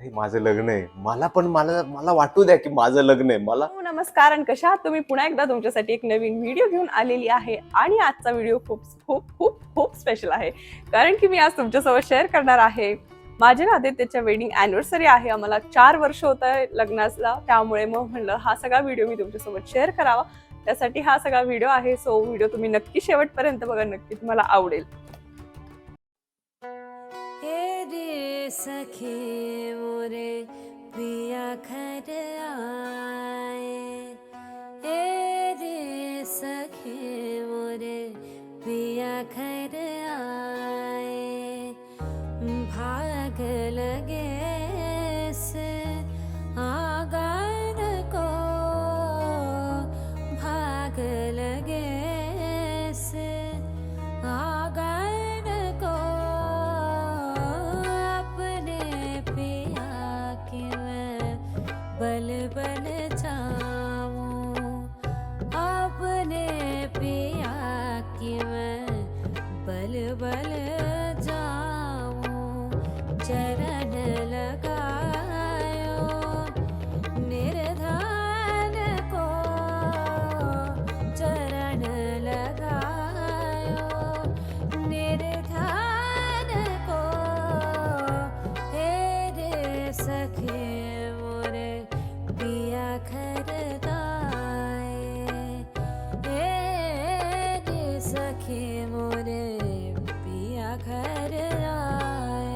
अरे माझं लग्न आहे, मला वाटू द्या की माझं लग्न आहे. मला नमस्कार आणि कशा आहात तुम्ही? पुन्हा एकदा तुमच्यासाठी एक नवीन व्हिडिओ घेऊन आलेली आहे आणि आजचा व्हिडिओ खूप खूप खूप खूप स्पेशल आहे, कारण की मी आज तुमच्यासोबत शेअर करणार आहे माझ्या आदित्यच्या वेडिंग अॅनिव्हर्सरी आहे. आम्हाला 4 वर्ष होत आहे लग्नाला, त्यामुळे मग म्हणलं हा सगळा व्हिडिओ मी तुमच्यासोबत शेअर करावा, त्यासाठी हा सगळा व्हिडिओ आहे. सो व्हिडिओ तुम्ही नक्की शेवटपर्यंत बघा, नक्की तुम्हाला आवडेल. सखे मोरे पिया घर आए, रे सखे मोरे पिया घर आए, भाग लगे से आंगन को, भाग लगे से आंगन को, बल बल जाऊं अपने पिया की मैं, बल बल जाऊं चरण लगायो निर्धन को, चरण लगायो निर्धन को, हे रे सखे मोरे पिया घर आए, रे सखे मोरे पिया घर आए.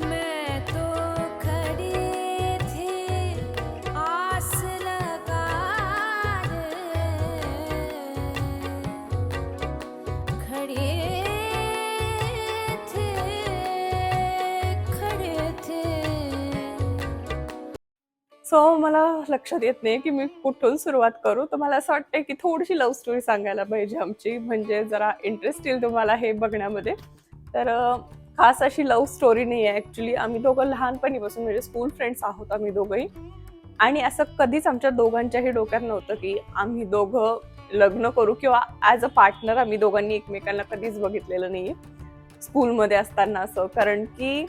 मैं तो खड़ी थी आस लगाए, खड़े थे. सो मला लक्षात येत नाही की मी कुठून सुरुवात करू, तर मला असं वाटतंय की थोडीशी लव्ह स्टोरी सांगायला पाहिजे आमची, म्हणजे जरा इंटरेस्ट येईल तुम्हाला हे बघण्यामध्ये. तर खास अशी लव्ह स्टोरी नाही आहे ॲक्च्युली. आम्ही दोघं लहानपणीपासून म्हणजे स्कूल फ्रेंड्स आहोत आम्ही दोघंही, आणि असं कधीच आमच्या दोघांच्याही डोक्यात नव्हतं की आम्ही दोघं लग्न करू किंवा ॲज अ पार्टनर आम्ही दोघांनी एकमेकांना कधीच बघितलेलं नाहीये स्कूलमध्ये असताना असं, कारण की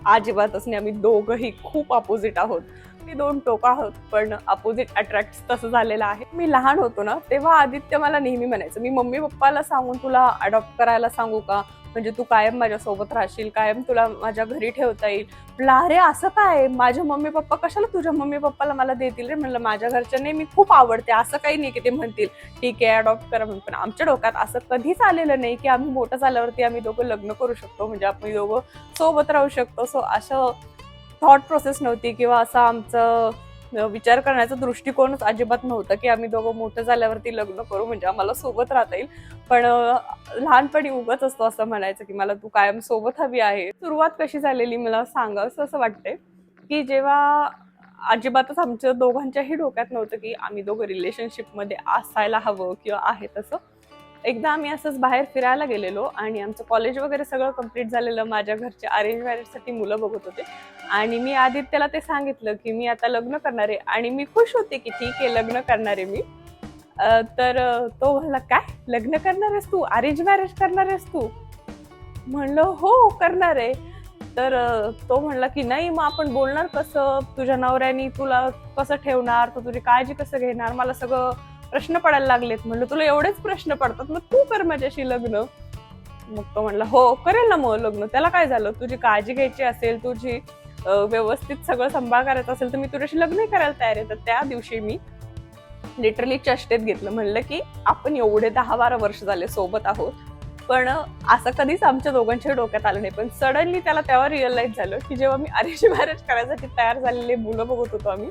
अजिबातच नाही. आम्ही दोघंही खूप अपोजिट आहोत, मी 2 टोकं आहोत, पण अपोजिट अट्रॅक्ट तसं झालेलं आहे. मी लहान होतो ना तेव्हा आदित्य मला नेहमी म्हणायचं, मी मम्मी पप्पाला सांगून तुला अडॉप्ट करायला सांगू का, म्हणजे तू कायम माझ्यासोबत राहशील, कायम तुला माझ्या घरी ठेवता येईल. म्हटलं अरे असं काय, माझे मम्मी पप्पा कशाला तुझ्या मम्मी पप्पाला मला देतील रे. म्हणलं माझ्या घरच्यांनी मी खूप आवडते, असं काही नाही की ते म्हणतील ठीक आहे अडॉप्ट करा म्हणून. पण आमच्या डोक्यात असं कधीच आलेलं नाही की आम्ही मोठं झाल्यावरती आम्ही दोघं लग्न करू शकतो, म्हणजे आपण दोघं सोबत राहू शकतो. सो असं थॉट प्रोसेस नव्हती किंवा असा आमचं विचार करण्याचा दृष्टिकोनच अजिबात नव्हतं की आम्ही दोघं मोठं झाल्यावरती लग्न करू, म्हणजे आम्हाला सोबत राहता येईल. पण लहानपणी उगाच असतो असं म्हणायचं की मला तू कायम सोबत हवी आहे. सुरुवात कशी झालेली मला सांगावंसं असं वाटतंय की जेव्हा अजिबातच आमच्या दोघांच्याही डोक्यात नव्हतं की आम्ही दोघं रिलेशनशिपमध्ये असायला हवं किंवा आहे तसं. एकदा आम्ही असंच बाहेर फिरायला गेलेलो आणि आमचं कॉलेज वगैरे सगळं कंप्लीट झालेलं. माझ्या घरचे अरेंज मॅरेजसाठी मुलं बघत होते आणि मी आदित्यला ते सांगितलं की मी आता लग्न करणार आहे, आणि मी खुश होते की ठीक आहे लग्न करणार आहे मी. तर तो म्हणला काय लग्न करणार आहेस तू, अरेंज मॅरेज करणार आहेस तू? म्हणलं हो करणार आहे. तर तो म्हणला की नाही मग आपण बोलणार कसं, तुझ्या नवऱ्यानी तुला कसं ठेवणार, तो तुझी काळजी कसं घेणार, मला सगळं प्रश्न पडायला लागलेत. म्हणलं तुला एवढेच प्रश्न पडतात मग तू कर माझ्याशी लग्न. मग तो म्हणला हो करेल ना मग लग्न, त्याला काय झालं, तुझी काळजी घ्यायची असेल, तुझी व्यवस्थित सगळं सांभाळ करायचं असेल तर मी तुझ्याशी लग्न करायला तयार आहे. तर त्या दिवशी मी लिटरली चष्टेत घेतलं, म्हणलं की आपण एवढे 10-12 वर्ष झाले सोबत आहोत, पण असं कधीच आमच्या दोघांच्या डोक्यात आलं नाही. पण सडनली त्याला तेव्हा रिअलाइज झालं की जेव्हा मी अरेंज मॅरेज करायसाठी तयार झालेले मुलं बघत होतो आम्ही,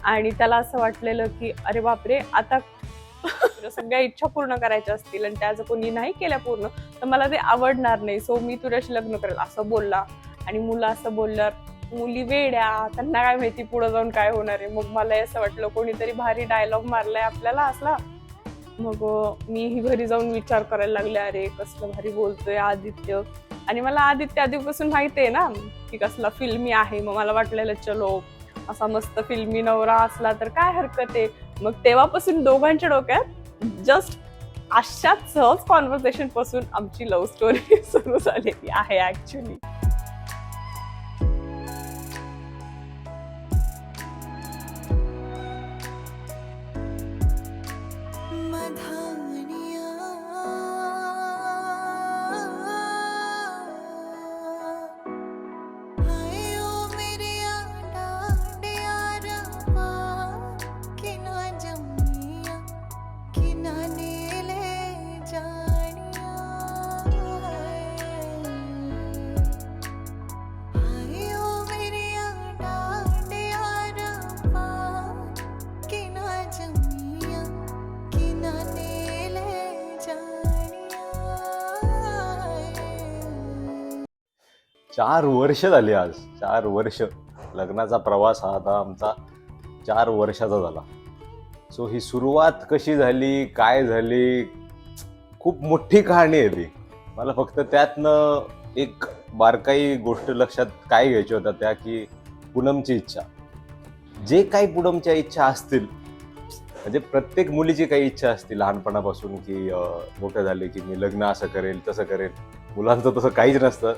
आणि त्याला असं वाटलेलं की अरे बापरे आता सगळ्या इच्छा पूर्ण करायच्या असतील आणि त्या जर कोणी नाही केल्या पूर्ण तर मला ते आवडणार नाही, सो मी तुझ्याशी लग्न करेल असं बोलला. आणि मुलं असं बोलल्यावर मुली वेड्या, त्यांना काय माहिती पुढे जाऊन काय होणार आहे. मग मला असं वाटलं कोणीतरी भारी डायलॉग मारलाय आपल्याला असला. मग मी घरी जाऊन विचार करायला लागले, अरे कसलं भारी बोलतोय आदित्य. आणि मला आदित्य आधीपासून माहिती आहे ना की कसला फिल्मी आहे. मग मला वाटलेलं चलो असा मस्त फिल्मी नवरा असला तर काय हरकत आहे. मग तेव्हापासून दोघांच्या डोक्यात जस्ट अशाच सहज कॉन्व्हर्सेशन पासून आमची लव्ह स्टोरी सुरू झालेली आहे ऍक्च्युली. चार वर्ष झाली आज, 4 वर्ष. लग्नाचा प्रवास हा आता आमचा 4 वर्षाचा झाला. सो ही सुरुवात कशी झाली, काय झाली, खूप मोठी कहाणी आहे ती. मला फक्त त्यातनं एक बारकाई गोष्ट लक्षात काय घ्यायची होता त्या की पूनमची इच्छा. जे काही पूनमच्या इच्छा असतील, म्हणजे प्रत्येक मुलीची काही इच्छा असते लहानपणापासून की मोठं झाले की मी लग्न असं करेल तसं करेल. मुलांचं तसं काहीच नसतं.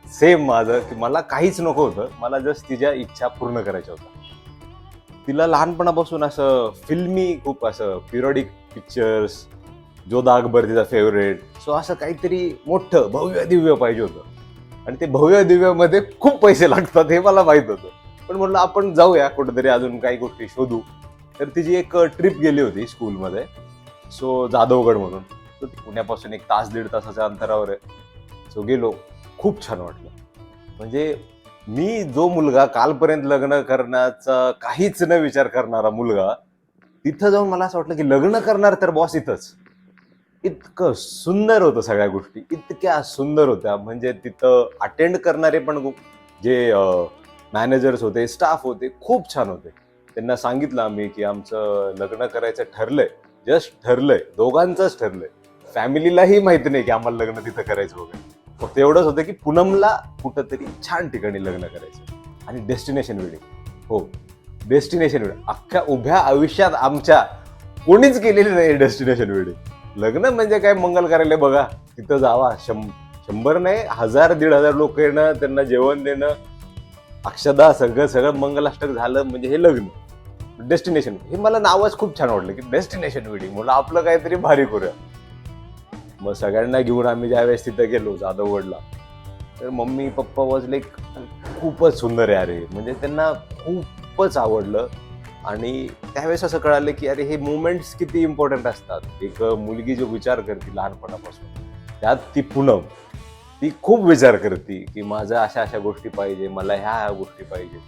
सेम माझं की मला काहीच नको होतं, मला जस्ट तिच्या इच्छा पूर्ण करायच्या होत्या. तिला लहानपणापासून असं फिल्मी खूप असं पिरियडिक पिक्चर्स, जोधा अकबर तिचा फेवरेट. सो असं काहीतरी मोठं भव्य दिव्य पाहिजे होतं. आणि ते भव्य दिव्यामध्ये खूप पैसे लागतात हे मला माहित होतं. पण म्हटलं आपण जाऊया कुठेतरी अजून काही गोष्टी शोधू. तर तिची एक ट्रिप गेली होती स्कूलमध्ये. सो जाधवगड म्हणून, तो पुण्यापासून 1 तास 1.5 तासाच्या अंतरावर आहे. सो गेलो, खूप छान वाटलं. म्हणजे मी जो मुलगा कालपर्यंत लग्न करण्याचा काहीच न विचार करणारा मुलगा, तिथं जाऊन मला असं वाटलं की लग्न करणार तर बॉस इथंच. इतकं सुंदर होतं, सगळ्या गोष्टी इतक्या सुंदर होत्या. म्हणजे तिथं अटेंड करणारे पण जे मॅनेजर्स होते, स्टाफ होते, खूप छान होते. त्यांना सांगितलं आम्ही की आमचं लग्न करायचं ठरलंय, जस्ट ठरलंय, दोघांचंच ठरलंय. फॅमिलीलाही माहिती नाही की आम्हाला लग्न तिथं करायचं वगैरे. फक्त एवढंच होतं की पूनमला कुठंतरी छान ठिकाणी लग्न करायचं. आणि डेस्टिनेशन वेडिंग. हो, डेस्टिनेशन वेडिंग. अख्ख्या उभ्या आयुष्यात आमच्या कोणीच केलेली नाही डेस्टिनेशन वेडिंग. लग्न म्हणजे काय मंगल कार्यालय बघा, तिथं जावा, 100 नाही 1000-1500 लोक येणं, त्यांना जेवण देणं, अक्षदा, सगळं मंगलाष्टक झालं म्हणजे हे लग्न. डेस्टिनेशन हे मला नावच खूप छान वाटलं की डेस्टिनेशन वेडिंग. म्हणून आपलं काहीतरी भारी करूया. मग सगळ्यांना घेऊन आम्ही ज्यावेळेस तिथं गेलो जाधवगडला, तर मम्मी पप्पा वॉज लाईक खूपच सुंदर आहे अरे. म्हणजे त्यांना खूपच आवडलं. आणि त्यावेळेस असं कळालं की अरे हे मुवमेंट्स किती इम्पॉर्टंट असतात. एक मुलगी जो विचार करते लहानपणापासून, त्यात ती पूनम, ती खूप विचार करते की माझं अशा अशा गोष्टी पाहिजे, मला ह्या गोष्टी पाहिजे.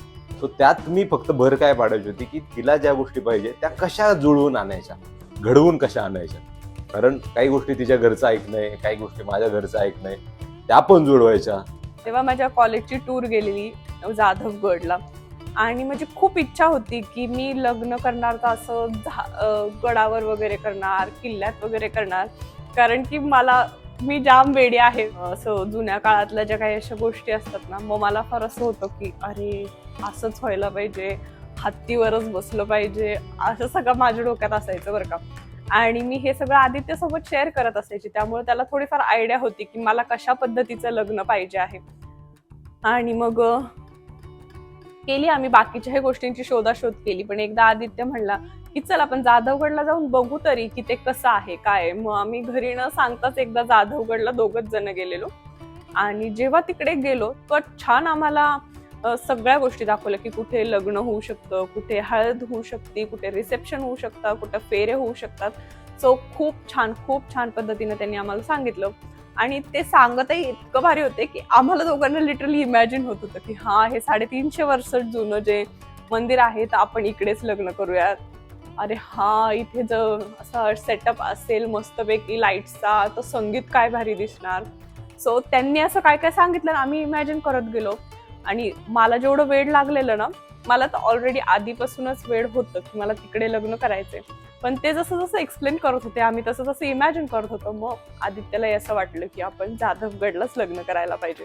सो त्यात मी फक्त भर काय पाडायची होती की तिला ज्या गोष्टी पाहिजे त्या कशा जुळवून आणायच्या, घडवून कशा आणायच्या. कारण काही गोष्टी तिच्या घरचं ऐकणं, काही गोष्टी माझ्या घरचं ऐकणं, त्या पण जुळवायच्या. तेव्हा माझ्या कॉलेजची टूर गेलेली जाधवगडला. आणि माझी खूप इच्छा होती की मी लग्न करणार तर असं गडावर वगैरे करणार, किल्ल्यात वगैरे करणार. कारण की मी जाम वेडी आहे असं जुन्या काळातल्या ज्या काही अशा गोष्टी असतात ना. मग मला फार असं होतं की अरे असंच व्हायला पाहिजे, हत्तीवरच बसलं पाहिजे, असं सगळं माझ्या डोक्यात असायचं बरं का. आणि मी हे सगळं आदित्यसोबत शेअर करत असायची, त्यामुळे त्याला थोडीफार आयडिया होती की मला कशा पद्धतीचं लग्न पाहिजे आहे. आणि मग केली आम्ही बाकीच्या गोष्टींची शोधाशोध केली. पण एकदा आदित्य म्हणला की चल आपण जाधवगडला जाऊन बघू तरी की ते कसं आहे काय. मग आम्ही घरी न सांगताच एकदा जाधवगडला 2घच जण गेलेलो. आणि जेव्हा तिकडे गेलो तर छान आम्हाला सगळ्या गोष्टी दाखवल्या की कुठे लग्न होऊ शकतं, कुठे हळद होऊ शकते, कुठे रिसेप्शन होऊ शकतं, कुठे फेरे होऊ शकतात. सो खूप छान पद्धतीने त्यांनी आम्हाला सांगितलं. आणि ते सांगतही इतकं भारी होते की आम्हाला दोघांना लिटरली इमॅजिन होत होतं की हा हे 350 वर्ष जुनं जे मंदिर आहे तर आपण इकडेच लग्न करूयात. अरे हा इथे जर असा सेटअप असेल मस्तपैकी लाईट्सचा तर संगीत काय भारी दिसणार. सो त्यांनी असं काय काय सांगितलं ना, आम्ही इमॅजिन करत गेलो. आणि मला जेवढं वेळ लागलेलं ना, मला तर ऑलरेडी आधीपासूनच वेळ होतं की मला तिकडे लग्न करायचंय. पण ते जसं जसं एक्सप्लेन करत होते, आम्ही तसं तसं इमॅजिन करत होतो. मग आदित्यला असं वाटलं की आपण जाधवगडलाच लग्न करायला पाहिजे.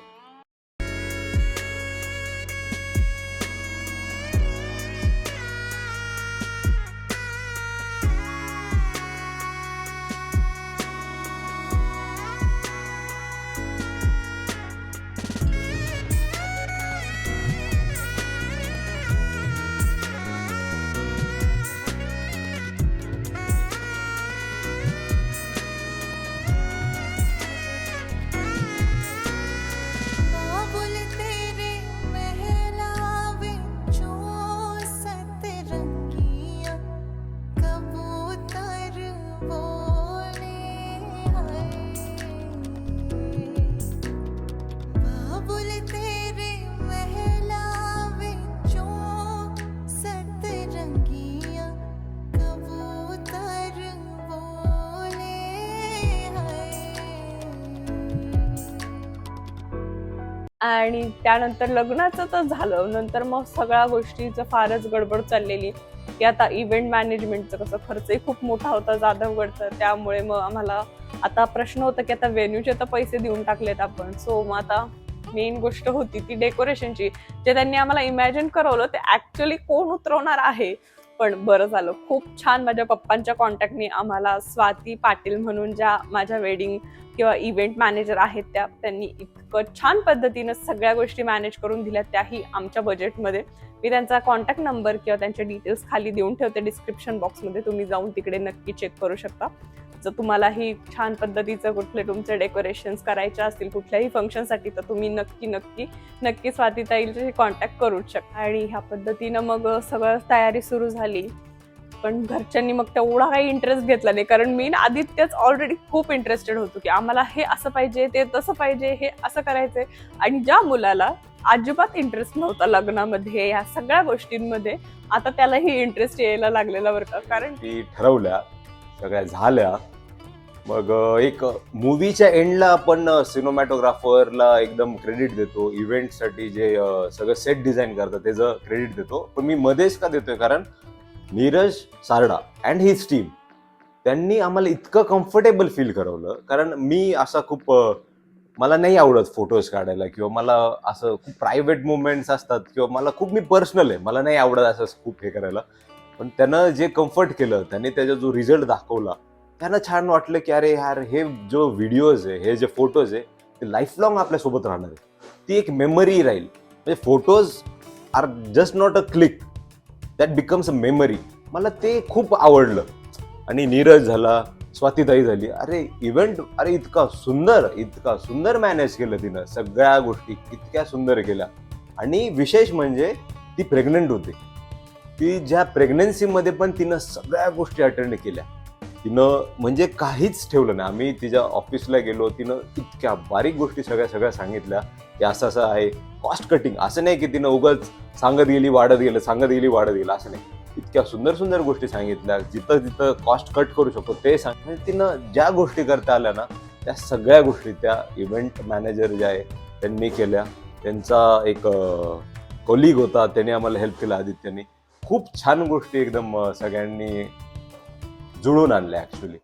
आणि त्यानंतर लग्नाचं तर झालं. नंतर मग सगळ्या गोष्टीचं फारच गडबड चाललेली, की आता इव्हेंट मॅनेजमेंटचं कसं खर्चही खूप मोठा होता जाधवगडचा. त्यामुळे मग आम्हाला आता प्रश्न होता, की आता व्हेन्यूचे तर पैसे देऊन टाकलेत आपण. सो मग आता मेन गोष्ट होती ती डेकोरेशनची. जे त्यांनी आम्हाला इमॅजिन करवलं ते ऍक्च्युअली कोण उतरवणार आहे. पण बरं झालं, खूप छान माझ्या पप्पांच्या कॉन्टॅक्टनी आम्हाला स्वाती पाटील म्हणून ज्या माझ्या वेडिंग किंवा इव्हेंट मॅनेजर आहेत त्यांनी इतकं छान पद्धतीनं सगळ्या गोष्टी मॅनेज करून दिल्या, त्याही आमच्या बजेटमध्ये. मी त्यांचा कॉन्टॅक्ट नंबर किंवा त्यांचे डिटेल्स खाली देऊन ठेवते डिस्क्रिप्शन बॉक्समध्ये, तुम्ही जाऊन तिकडे नक्की चेक करू शकता. जर तुम्हालाही छान पद्धतीचं कुठले तुमचे डेकोरेशन्स करायचे असतील कुठल्याही फंक्शनसाठी, तर तुम्ही नक्की स्वातीताईचे कॉन्टॅक्ट करूच शकता. आणि ह्या पद्धतीनं मग सगळं तयारी सुरू झाली. पण घरच्यांनी मग तेवढा काही इंटरेस्ट घेतला नाही, कारण मी ना आदित्यच ऑलरेडी खूप इंटरेस्टेड होतो, की आम्हाला हे असं पाहिजे, ते तसं पाहिजे, हे असं करायचंय. आणि ज्या मुलाला अजिबात इंटरेस्ट नव्हता लग्नामध्ये या सगळ्या गोष्टींमध्ये, आता त्यालाही इंटरेस्ट यायला लागलेला बरं का. कारण ती ठरवल्या, सगळ्या झाल्या. मग एक मूवीच्या एंडला आपण सिनेमॅटोग्राफरला एकदम क्रेडिट देतो, इव्हेंटसाठी जे सगळं सेट डिझाईन करतात त्याचं क्रेडिट देतो. पण मी मध्येच का देतोय, कारण Neeraj Sarda and his team त्यांनी आम्हाला इतकं कम्फर्टेबल फील करवलं. कारण मी असा खूप मला नाही आवडत फोटोज काढायला, किंवा मला असं खूप प्रायव्हेट मुवमेंट्स असतात, किंवा मला खूप मी पर्सनल आहे, मला नाही आवडत असं खूप हे करायला. पण त्यानं जे कम्फर्ट केलं, त्याने त्याचा जो रिझल्ट दाखवला, त्यांना छान वाटलं की अरे यार, हे जो व्हिडिओज आहे, हे जे फोटोज आहे, ते लाईफ लॉंग आपल्यासोबत राहणार आहे. ती एक मेमरी राहील. म्हणजे photos are just not a click, that becomes a memory. मला ते खूप आवडलं. आणि नीरज झाला, स्वातीताई झाली, अरे इव्हेंट, अरे इतका सुंदर मॅनेज केलं तिनं, सगळ्या गोष्टी इतक्या सुंदर केल्या. आणि विशेष म्हणजे ती प्रेग्नंट होती. ती ज्या प्रेग्नन्सीमध्ये पण तिनं सगळ्या गोष्टी अटेंड केल्या. तिनं म्हणजे काहीच ठेवलं नाही. आम्ही तिच्या ऑफिसला गेलो, तिनं इतक्या बारीक गोष्टी सगळ्या सांगितल्या, की असं आहे. कॉस्ट कटिंग असं नाही की तिनं उगाच सांगत गेली वाढत गेलं, असं नाही. इतक्या सुंदर गोष्टी सांगितल्या, जिथं कॉस्ट कट करू शकतो ते म्हणजे तिनं ज्या गोष्टी करता आल्या ना, त्या सगळ्या गोष्टी त्या इव्हेंट मॅनेजर जे आहे त्यांनी केल्या. त्यांचा एक कोलिग होता, त्याने आम्हाला हेल्प केला, आदित्यने. खूप छान गोष्टी एकदम सगळ्यांनी जुळून आणल्या ऍक्च्युली.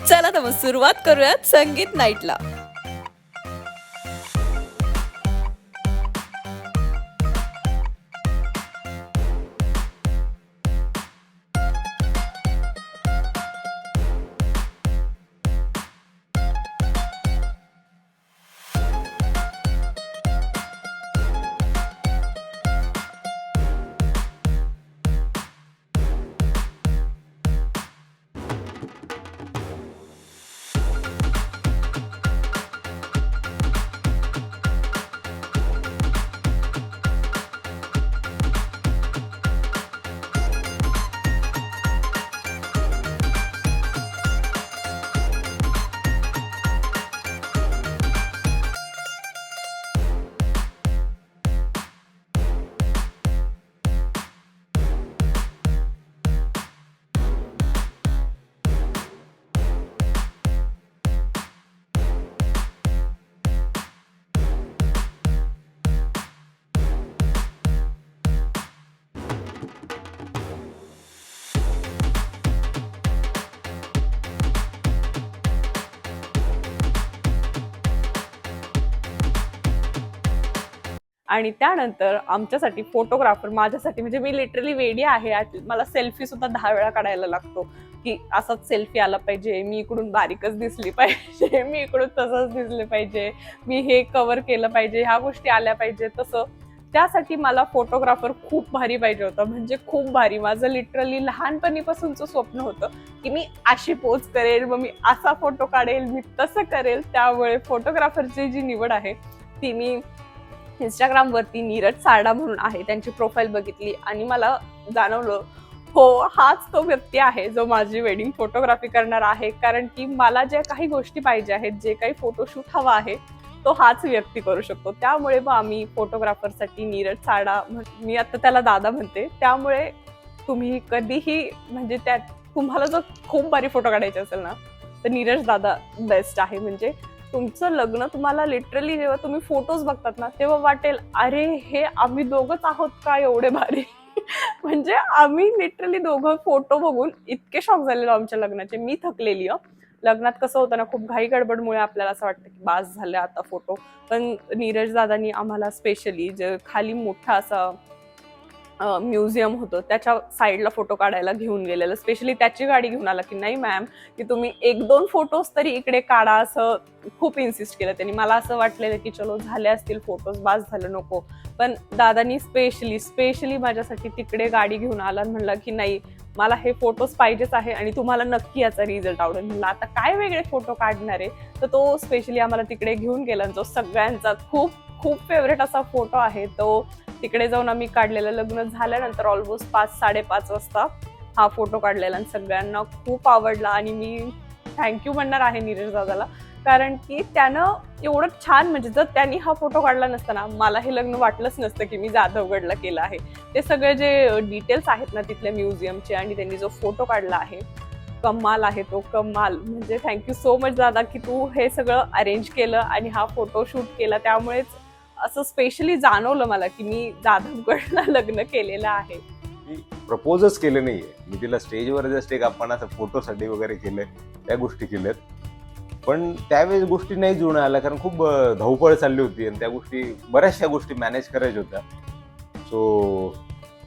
चला तर मग सुरुवात करूयात संगीत नाईटला. आणि त्यानंतर आमच्यासाठी फोटोग्राफर, माझ्यासाठी म्हणजे मी लिटरली वेडी आहे, मला सेल्फी सुद्धा 10 वेळा काढायला लागतो की असाच सेल्फी आला पाहिजे, मी इकडून बारीकच दिसली पाहिजे, मी इकडून तसंच दिसले पाहिजे, मी हे कव्हर केलं पाहिजे, ह्या गोष्टी आल्या पाहिजे तसं. त्यासाठी मला फोटोग्राफर खूप भारी पाहिजे होता, म्हणजे खूप भारी. माझं लिटरली लहानपणीपासूनचं स्वप्न होतं की मी अशी पोज करेल, मग मी असा फोटो काढेल, मी तसं करेल. त्यामुळे फोटोग्राफरची जी निवड आहे ती मी इंस्टाग्रामवरती नीरज सारडा म्हणून आहे त्यांची प्रोफाईल बघितली आणि मला जाणवलं हो, हाच तो व्यक्ती आहे जो माझी वेडिंग फोटोग्राफी करणार आहे. कारण की मला ज्या काही गोष्टी पाहिजे आहेत, जे काही फोटोशूट हवा आहे, तो हाच व्यक्ती करू शकतो. त्यामुळे मग आम्ही फोटोग्राफरसाठी नीरज सारडा, मी आता त्याला दादा म्हणते, त्यामुळे तुम्ही कधीही म्हणजे त्यात तुम्हाला जर खूप भारी फोटो काढायचे असेल ना, तर नीरज दादा बेस्ट आहे. म्हणजे तुमचं लग्न तुम्हाला लिटरली जेव्हा तुम्ही फोटोज बघतात ना, तेव्हा वाटेल अरे हे आम्ही दोघंच आहोत का एवढे भारी. म्हणजे आम्ही लिटरली दोघं फोटो बघून इतके शॉक झालेलो आमच्या लग्नाचे. मी थकलेली. लग्नात कसं होतं ना, खूप घाई गडबडमुळे आपल्याला असं वाटतं की बास झालं आता फोटो. पण नीरज दादांनी आम्हाला स्पेशली जे खाली मोठा असा म्युझियम होतं त्याच्या साईडला फोटो काढायला घेऊन गेलेलं. स्पेशली त्याची गाडी घेऊन आला की नाही मॅम, की तुम्ही 1-2 फोटोज तरी इकडे काढा, असं खूप इन्सिस्ट केलं त्यांनी. मला असं वाटलेलं की चलो झाले असतील फोटोज, बास झालं नको. पण दादानी स्पेशली माझ्यासाठी तिकडे गाडी घेऊन आला आणि म्हणला की नाही, मला हे फोटोज पाहिजेच आहे आणि तुम्हाला नक्की याचा रिझल्ट आवडेल. म्हणलं आता काय वेगळे फोटो काढणार आहे, तर तो स्पेशली आम्हाला तिकडे घेऊन गेला. जो सगळ्यांचा खूप खूप फेवरेट असा फोटो आहे तो तिकडे जाऊन आम्ही काढलेलं. लग्न झाल्यानंतर ऑलमोस्ट 5-5:30 वाजता हा फोटो काढलेला आणि सगळ्यांना खूप आवडला. आणि मी थँक्यू म्हणणार आहे नीरज दादाला, कारण की त्यानं एवढं छान, म्हणजे जर त्यांनी हा फोटो काढला नसता ना, मला हे लग्न वाटलंच नसतं की मी जाधवगडला केलं आहे. ते सगळे जे डिटेल्स आहेत ना तिथल्या म्युझियमचे आणि त्यांनी जो फोटो काढला आहे, कमाल आहे तो, कमाल. म्हणजे थँक्यू सो मच दादा की तू हे सगळं अरेंज केलं आणि हा फोटो शूट केला. त्यामुळेच असं स्पेशली जाणवलं मला की मी जाधवगडला लग्न केलेलं आहे. मी प्रपोजच केलं नाहीये, मी तिला स्टेजवर जस्ट एक आपण असं फोटोसाठी वगैरे केलंय, त्या गोष्टी केल्यात. पण त्यावेळेस गोष्टी नाही जुळून आल्या, कारण खूप धावपळ चालली होती आणि त्या गोष्टी, बऱ्याचशा गोष्टी मॅनेज करायच्या होत्या. सो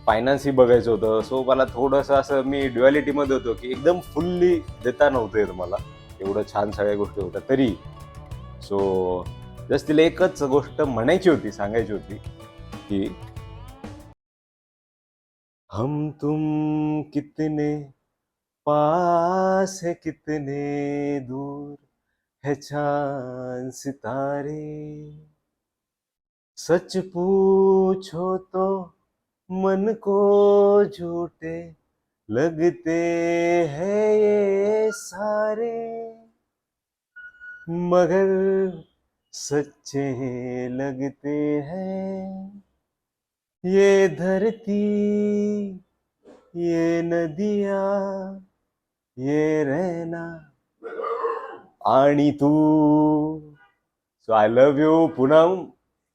फायनान्सही बघायचं होतं. सो मला थोडंसं असं मी ड्युअलिटीमध्ये होतो की एकदम फुल्ली देता नव्हतं येत मला, एवढं छान सगळ्या गोष्टी होत्या तरी. सो जस्ट तिला एकच गोष्ट म्हणायची होती, सांगायची होती की हम तुम कितने पास है, कितने दूर है चांद सितारे, सच पूछो तो मन को झूठे लगते हैं ये सारे, मगर सच्चे लगते हैं ये धरती, ये नदियाँ, ये रहना आणि तू. So I love you Poonam.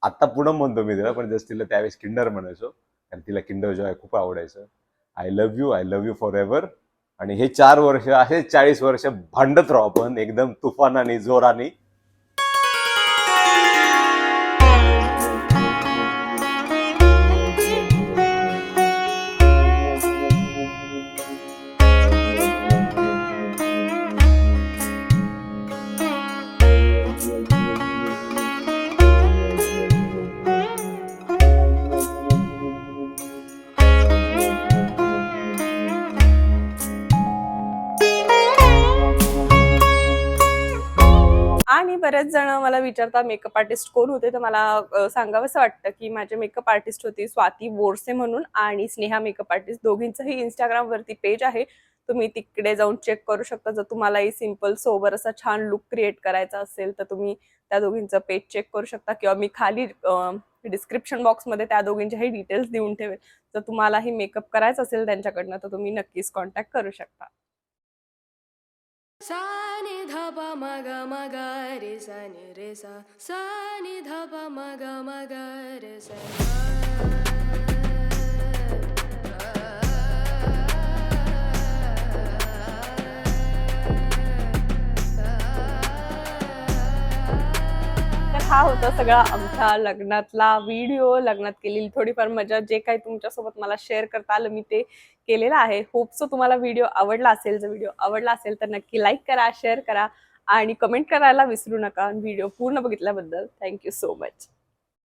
आता पूनम म्हणतो मी तिला, पण जस्ट तिला त्यावेळेस किंडर म्हणायचो, कारण तिला किंडर जॉय खूप आवडायचं. I love you for ever. आणि हे 4 वर्ष, असे 40 वर्ष भांडत राहू आपण एकदम तुफानाने, जोराने. आणि बरेच जण मला विचारतात मेकअप आर्टिस्ट कोण होते, तर मला सांगावंसं वाटतं की माझे मेकअप आर्टिस्ट होती स्वाती बोरसे म्हणून आणि स्नेहा मेकअप आर्टिस्ट. दोघींचंही इंस्टाग्रामवरती पेज आहे, तुम्ही तिकडे जाऊन चेक करू शकता. जर तुम्हालाही सिम्पल सोबर असा छान लुक क्रिएट करायचा असेल तर तुम्ही त्या दोघींचं पेज चेक करू शकता, किंवा मी खाली डिस्क्रिप्शन बॉक्समध्ये त्या दोघींच्याही डिटेल्स देऊन ठेवेल. जर तुम्हालाही मेकअप करायचा असेल त्यांच्याकडनं तर तुम्ही नक्कीच कॉन्टॅक्ट करू शकता. सा नि ध प म ग म ग रे सा नि रे सा, सा नि ध प म ग म ग रे सा तर हा हा होता सगळा आमच्या लग्नातला व्हिडिओ, लग्नात केलेली थोडीफार मजा, जे काही तुमच्यासोबत मला शेअर करता आलं मी ते केलेलं आहे. होप सो तुम्हाला व्हिडिओ आवडला असेल. जर व्हिडिओ आवडला असेल तर नक्की लाईक करा, शेअर करा आणि कमेंट करायला विसरू नका. व्हिडिओ पूर्ण बघितल्याबद्दल थँक्यू सो मच.